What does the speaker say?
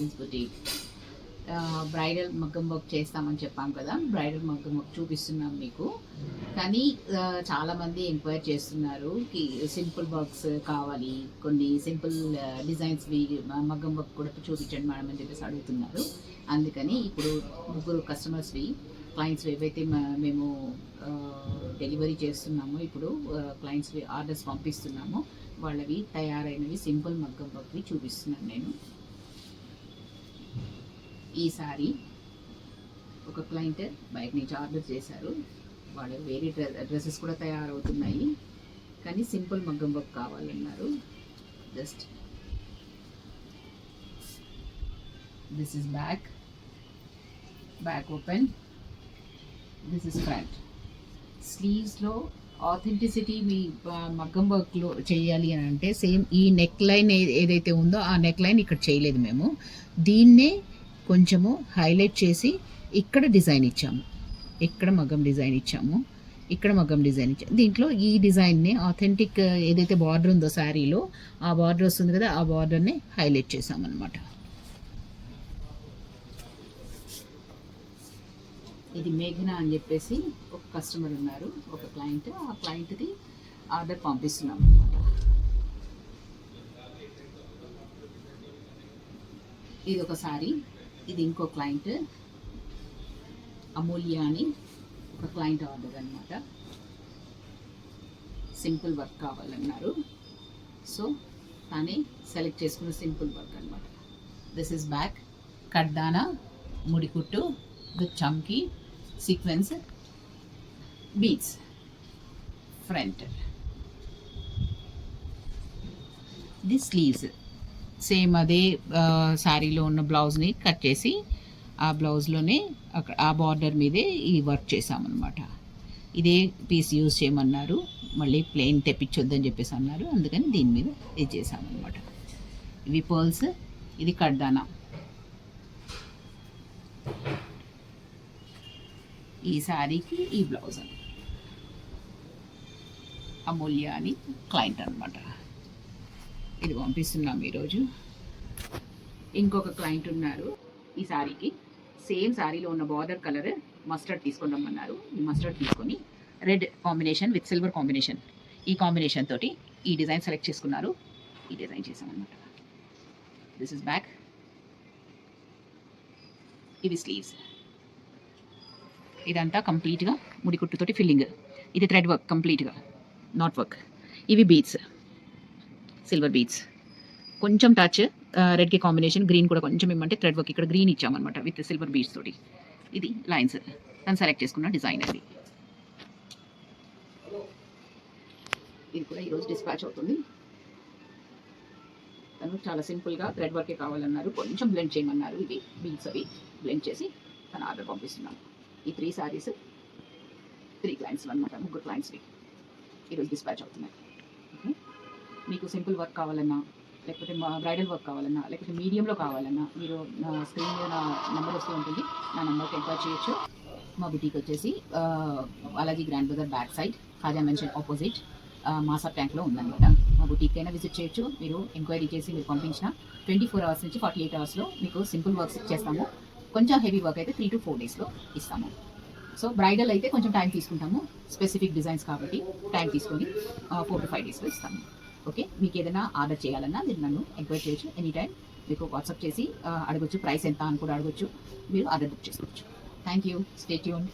Arvind's Boutique. Bridal మగ్గం work చేస్తామని చెప్పాం కదా, బ్రైడల్ మగ్గం వర్క్ చూపిస్తున్నాం మీకు. కానీ చాలామంది ఎంక్వైరీ చేస్తున్నారు సింపుల్ వర్క్స్ కావాలి, కొన్ని సింపుల్ డిజైన్స్వి మగ్గం వర్క్ కూడా చూపించండి మేడం అని చెప్పేసి అడుగుతున్నారు. అందుకని ఇప్పుడు ముగ్గురు కస్టమర్స్వి క్లయింట్స్ ఏవైతే మేము డెలివరీ చేస్తున్నామో, ఇప్పుడు క్లయింట్స్వి ఆర్డర్స్ పంపిస్తున్నామో వాళ్ళవి తయారైనవి సింపుల్ మగ్గం వర్క్వి చూపిస్తున్నాను నేను. ఈ సారీ ఒక క్లయింట్ బయట నుంచి ఆర్డర్ చేశారు, వాళ్ళు వేరే డ్రెస్సెస్ కూడా తయారవుతున్నాయి కానీ సింపుల్ మగ్గం వర్క్ కావాలన్నారు. Just this is back open, this is front. స్లీవ్స్లో ఆథెంటిసిటీ మీ మగ్గం వర్క్లో చేయాలి అని అంటే సేమ్ ఈ నెక్ లైన్ ఏదైతే ఉందో ఆ నెక్ లైన్ ఇక్కడ చేయలేదు మేము, దీన్నే కొంచెము హైలైట్ చేసి ఇక్కడ డిజైన్ ఇచ్చాము, ఇక్కడ మగ్గం డిజైన్ ఇచ్చాము, ఇక్కడ మగ్గం డిజైన్ ఇచ్చాము. దీంట్లో ఈ డిజైన్ని ఆథెంటిక్ ఏదైతే బార్డర్ ఉందో శారీలో ఆ బార్డర్ వస్తుంది కదా, ఆ బార్డర్ని హైలైట్ చేసామన్నమాట. ఇది మేఘన అని చెప్పేసి ఒక కస్టమర్ ఉన్నారు, ఒక క్లయింట్. ఆ క్లయింట్ది ఆర్డర్ పంపిస్తున్నాం అనమాట. ఇది ఒక సారీ, ఇది ఇంకో క్లయింట్ అమూల్య అని ఒక క్లయింట్ ఆర్డర్ అనమాట. సింపుల్ వర్క్ కావాలన్నారు, సో తానే సెలెక్ట్ చేసుకున్న సింపుల్ వర్క్ అనమాట. దిస్ ఇస్ బ్యాక్, కడ్దానా, ముడికుట్టు, విత్ చమ్కీ, sequence, beads, front. The sleeves same అదే శారీలో ఉన్న బ్లౌజ్ని కట్ చేసి ఆ బ్లౌజ్లోనే ఆ బార్డర్ మీదే ఈ వర్క్ చేసామన్నమాట. ఇదే పీస్ యూజ్ చేయమన్నారు, మళ్ళీ ప్లెయిన్ తెప్పించొద్దని చెప్పేసి అన్నారు, అందుకని దీని మీద ఇది చేసామన్నమాట. ఇవి పర్ల్స్, ఇది కడ్దానా. ఈ శారీకి ఈ బ్లౌజ్ అమూల్య అని క్లయింట్ అనమాట. ఇది పంపిస్తున్నాం ఈరోజు. ఇంకొక క్లయింట్ ఉన్నారు, ఈ శారీకి సేమ్ శారీలో ఉన్న బార్డర్ కలర్ మస్టర్డ్ తీసుకొని రమ్మన్నారు. ఈ మస్టర్డ్ తీసుకొని red combination with silver combination, ఈ కాంబినేషన్ తోటి ఈ డిజైన్ సెలెక్ట్ చేసుకున్నారు, ఈ డిజైన్ చేసామన్నమాట. దిస్ ఇస్ బ్యాక్, ఇవి స్లీవ్స్. ఇదంతా కంప్లీట్గా ముడికుట్టుతోటి ఫిల్లింగ్. ఇది థ్రెడ్ వర్క్ కంప్లీట్గా, నాట్ వర్క్. ఇవి బీడ్స్, సిల్వర్ బీడ్స్, కొంచెం టచ్ రెడ్కి కాంబినేషన్, గ్రీన్ కూడా కొంచెం ఇమ్మంటే థ్రెడ్ వర్క్ ఇక్కడ గ్రీన్ ఇచ్చామన్నమాట విత్ సిల్వర్ బీడ్స్ తోటి. ఇది లైన్స్ తను సెలెక్ట్ చేసుకున్న డిజైన్ అది. ఇది కూడా ఈరోజు డిస్పాచ్ అవుతుంది. తను చాలా సింపుల్గా థ్రెడ్ వర్కే కావాలన్నారు, కొంచెం బ్లెండ్ చేయమన్నారు. ఇవి బీడ్స్ అవి బ్లెండ్ చేసి తను ఆర్డర్ పంపిస్తున్నాం. ఈ 3 సారీస్ 3 క్లయింట్స్ అనమాట, ముగ్గురు క్లయింట్స్వి ఈరోజు డిస్పాచ్ అవుతున్నాయి. ఓకే, మీకు సింపుల్ వర్క్ కావాలన్నా, లేకపోతే బ్రైడల్ వర్క్ కావాలన్నా, లేకపోతే మీడియంలో కావాలన్నా, మీరు నా స్క్రీన్ మీద నా నెంబర్ వస్తూ ఉంటుంది, నా నెంబర్కి ఎంక్వైరీ చేయొచ్చు. మా బుటీక్ వచ్చేసి Balaji grand bazaar back side, Khaja mansion opposite, Masab ట్యాంక్లో ఉందన్నమాట. మా బుటీక్ అయినా విజిట్ చేయొచ్చు. మీరు ఎంక్వైరీ చేసి మీరు పంపించిన 24 అవర్స్ నుంచి 48 అవర్స్లో మీకు సింపుల్ వర్క్స్ చేస్తాము. కొంచెం హెవీ వర్క్ అయితే 3 to 4 డేస్లో ఇస్తాము. సో బ్రైడల్ అయితే కొంచెం టైం తీసుకుంటాము, స్పెసిఫిక్ డిజైన్స్ కాబట్టి టైం తీసుకొని 4 to 5 డేస్లో ఇస్తాము. ఓకే, మీకు ఏదైనా ఆర్డర్ చేయాలన్నా మీరు నన్ను ఎంక్వైరీ చేయొచ్చు. ఎనీ టైం మీకు వాట్సాప్ చేసి అడగొచ్చు, ప్రైస్ ఎంత అని కూడా అడగొచ్చు, మీరు ఆర్డర్ బుక్ చేసుకోవచ్చు. Thank you, stay tuned.